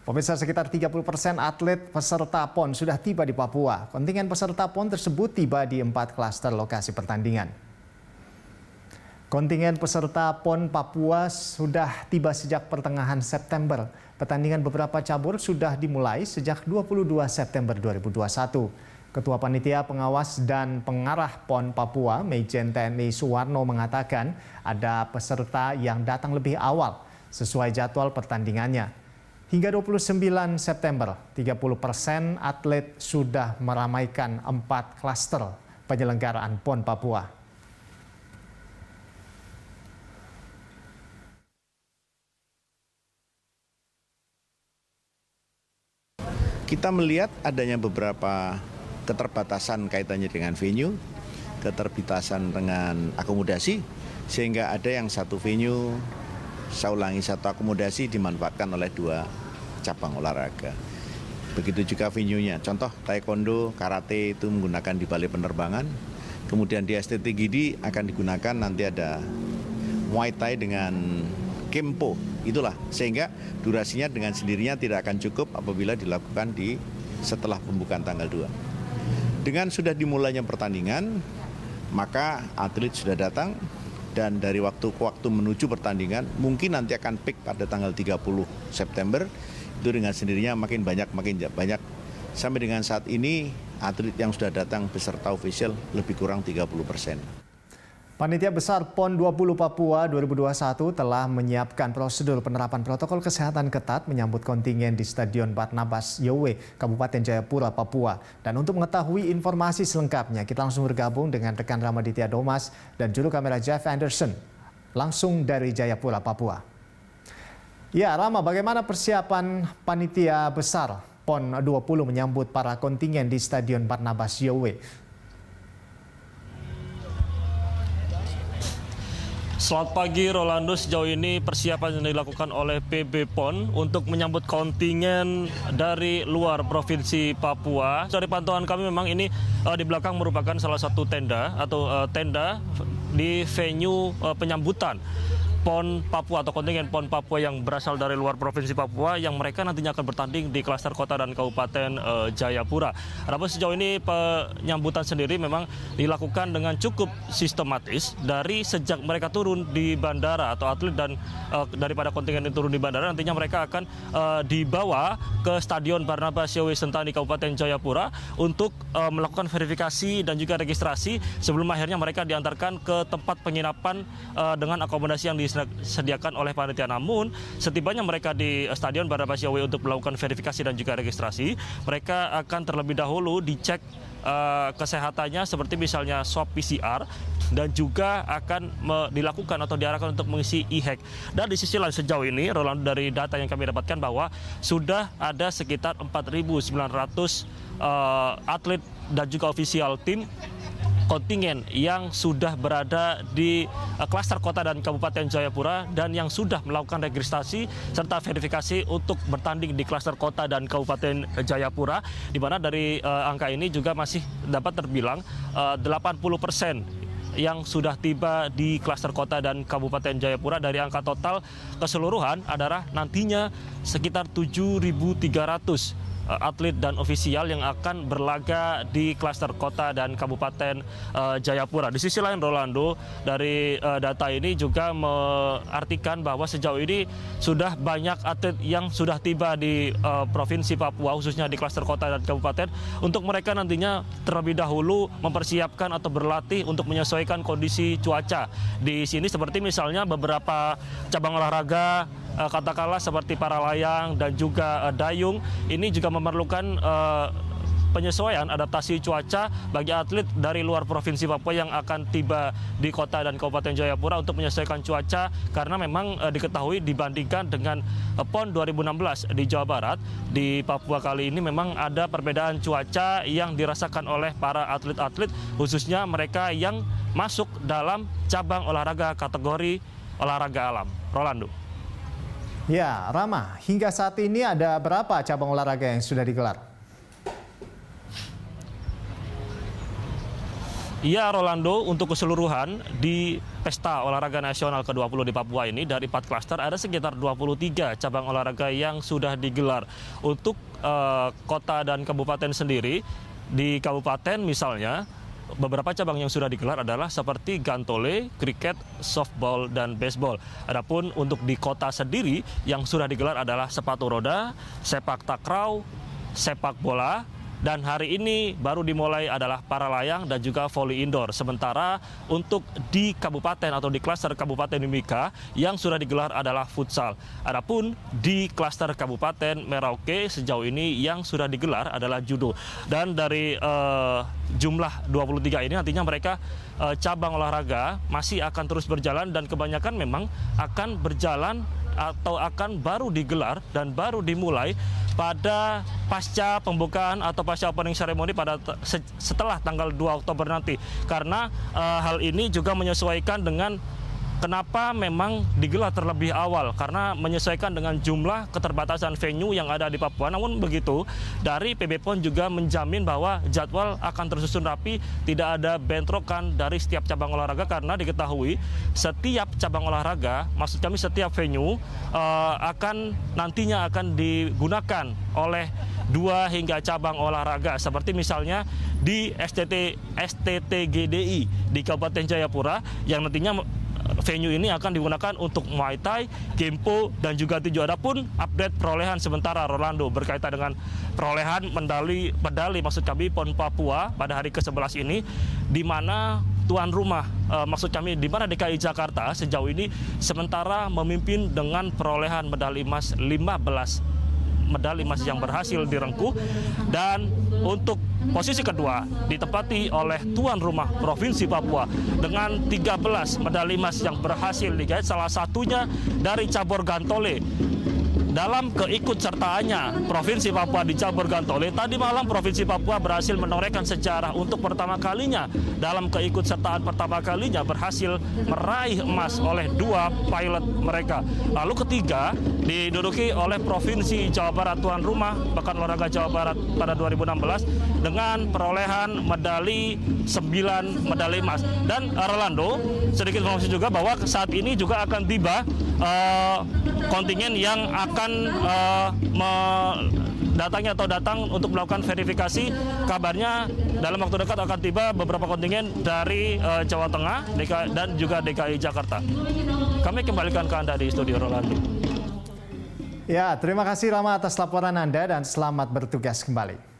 Pemirsa, sekitar 30% atlet peserta PON sudah tiba di Papua. Kontingen peserta PON tersebut tiba di 4 klaster lokasi pertandingan. Kontingen peserta PON Papua sudah tiba sejak pertengahan September. Pertandingan beberapa cabur sudah dimulai sejak 22 September 2021. Ketua Panitia Pengawas dan Pengarah PON Papua, Majen TNI Suwarno mengatakan ada peserta yang datang lebih awal sesuai jadwal pertandingannya. Hingga 29 September, 30% atlet sudah meramaikan 4 klaster penyelenggaraan PON Papua. Kita melihat adanya beberapa keterbatasan kaitannya dengan venue, keterbatasan dengan akomodasi, sehingga ada yang satu venue, saya ulangi, satu akomodasi dimanfaatkan oleh 2 cabang olahraga. Begitu juga venue-nya, contoh taekwondo, karate itu menggunakan di balai penerbangan, kemudian di STT Gidi akan digunakan nanti ada Muay Thai dengan Kempo, itulah, sehingga durasinya dengan sendirinya tidak akan cukup apabila dilakukan setelah pembukaan tanggal 2. Dengan sudah dimulainya pertandingan, maka atlet sudah datang, dan dari waktu ke waktu menuju pertandingan mungkin nanti akan peak pada tanggal 30 September, itu dengan sendirinya makin banyak sampai dengan saat ini atlet yang sudah datang beserta official lebih kurang 30%. Panitia Besar PON 20 Papua 2021 telah menyiapkan prosedur penerapan protokol kesehatan ketat menyambut kontingen di Stadion Barnabas Yowe, Kabupaten Jayapura, Papua. Dan untuk mengetahui informasi selengkapnya, kita langsung bergabung dengan rekan Ramaditya Domas dan juru kamera Jeff Anderson, langsung dari Jayapura, Papua. Ya, Rama, bagaimana persiapan Panitia Besar PON 20 menyambut para kontingen di Stadion Barnabas Yowe? Selamat pagi Rolando, sejauh ini persiapan yang dilakukan oleh PB PON untuk menyambut kontingen dari luar Provinsi Papua. Dari pantauan kami memang ini di belakang merupakan salah satu tenda di venue penyambutan PON Papua atau kontingen PON Papua yang berasal dari luar Provinsi Papua yang mereka nantinya akan bertanding di klaster kota dan kabupaten Jayapura. Adapun sejauh ini penyambutan sendiri memang dilakukan dengan cukup sistematis dari sejak mereka turun di bandara atau atlet dan daripada kontingen yang turun di bandara nantinya mereka akan dibawa ke Stadion Barnabas Yowe Sentani Kabupaten Jayapura untuk melakukan verifikasi dan juga registrasi sebelum akhirnya mereka diantarkan ke tempat penginapan dengan akomodasi yang disediakan oleh panitia. Namun setibanya mereka di Stadion Barnabas Yowe untuk melakukan verifikasi dan juga registrasi, mereka akan terlebih dahulu dicek kesehatannya seperti misalnya swab PCR dan juga akan dilakukan atau diarahkan untuk mengisi e-hack. Dan di sisi lain sejauh ini, Rolando, dari data yang kami dapatkan bahwa sudah ada sekitar 4.900 atlet dan juga ofisial tim kontingen yang sudah berada di klaster kota dan kabupaten Jayapura dan yang sudah melakukan registrasi serta verifikasi untuk bertanding di klaster kota dan kabupaten Jayapura, di mana dari angka ini juga masih dapat terbilang 80% yang sudah tiba di klaster kota dan kabupaten Jayapura. Dari angka total keseluruhan adalah nantinya sekitar 7.300 atlet dan ofisial yang akan berlaga di klaster kota dan kabupaten Jayapura. Di sisi lain, Rolando, dari data ini juga mengartikan bahwa sejauh ini sudah banyak atlet yang sudah tiba di Provinsi Papua, khususnya di klaster kota dan kabupaten, untuk mereka nantinya terlebih dahulu mempersiapkan atau berlatih untuk menyesuaikan kondisi cuaca. Di sini seperti misalnya beberapa cabang olahraga, katakanlah seperti para layang dan juga dayung, ini juga memerlukan penyesuaian adaptasi cuaca bagi atlet dari luar Provinsi Papua yang akan tiba di kota dan kabupaten Jayapura untuk menyesuaikan cuaca, karena memang diketahui dibandingkan dengan PON 2016 di Jawa Barat, di Papua kali ini memang ada perbedaan cuaca yang dirasakan oleh para atlet-atlet, khususnya mereka yang masuk dalam cabang olahraga kategori olahraga alam. Rolando. Ya, Rama, hingga saat ini ada berapa cabang olahraga yang sudah digelar? Ya, Rolando, untuk keseluruhan di Pesta Olahraga Nasional ke-20 di Papua ini dari 4 klaster ada sekitar 23 cabang olahraga yang sudah digelar. Untuk kota dan kabupaten sendiri, di kabupaten misalnya, beberapa cabang yang sudah digelar adalah seperti gantole, kriket, softball, dan baseball. Adapun untuk di kota sendiri yang sudah digelar adalah sepatu roda, sepak takraw, sepak bola, dan hari ini baru dimulai adalah para layang dan juga voli indoor. Sementara untuk di kabupaten atau di klaster Kabupaten Mimika yang sudah digelar adalah futsal. Adapun di klaster Kabupaten Merauke sejauh ini yang sudah digelar adalah judo. Dan dari jumlah 23 ini nantinya mereka cabang olahraga masih akan terus berjalan dan kebanyakan memang akan berjalan atau akan baru digelar dan baru dimulai pada pasca pembukaan atau pasca opening ceremony pada setelah tanggal 2 Oktober nanti. Karena hal ini juga menyesuaikan dengan kenapa memang digelar terlebih awal, karena menyesuaikan dengan jumlah keterbatasan venue yang ada di Papua. Namun begitu, dari PB PON juga menjamin bahwa jadwal akan tersusun rapi, tidak ada bentrokan dari setiap cabang olahraga karena diketahui setiap cabang olahraga, maksud kami setiap venue nantinya akan digunakan oleh 2 hingga cabang olahraga seperti misalnya di STT-GDI di Kabupaten Jayapura yang nantinya venue ini akan digunakan untuk Muay Thai, Kempo, dan juga tinju. Adapun update perolehan sementara Rolando berkaitan dengan perolehan medali maksud kami PON Papua pada hari ke-11 ini, di mana tuan rumah maksud kami di mana DKI Jakarta sejauh ini sementara memimpin dengan perolehan medali emas 15 medali emas yang berhasil direngkuh, dan untuk posisi kedua ditempati oleh tuan rumah Provinsi Papua dengan 13 medali emas yang berhasil digait, salah satunya dari cabur gantole. Dalam keikutsertaannya Provinsi Papua di cabur gantole, tadi malam Provinsi Papua berhasil menorehkan sejarah untuk pertama kalinya dalam keikutsertaan pertama kalinya berhasil meraih emas oleh 2 pilot mereka. Lalu ketiga diduduki oleh Provinsi Jawa Barat tuan rumah Pekan Olahraga Jawa Barat pada 2016 dengan perolehan medali 9 medali emas. Dan Rolando, sedikit informasi juga bahwa saat ini juga akan tiba kontingen yang akan datang untuk melakukan verifikasi. Kabarnya dalam waktu dekat akan tiba beberapa kontingen dari Jawa Tengah dan juga DKI Jakarta. Kami kembalikan ke Anda di studio, Rolando. Ya, terima kasih Rama atas laporan Anda dan selamat bertugas kembali.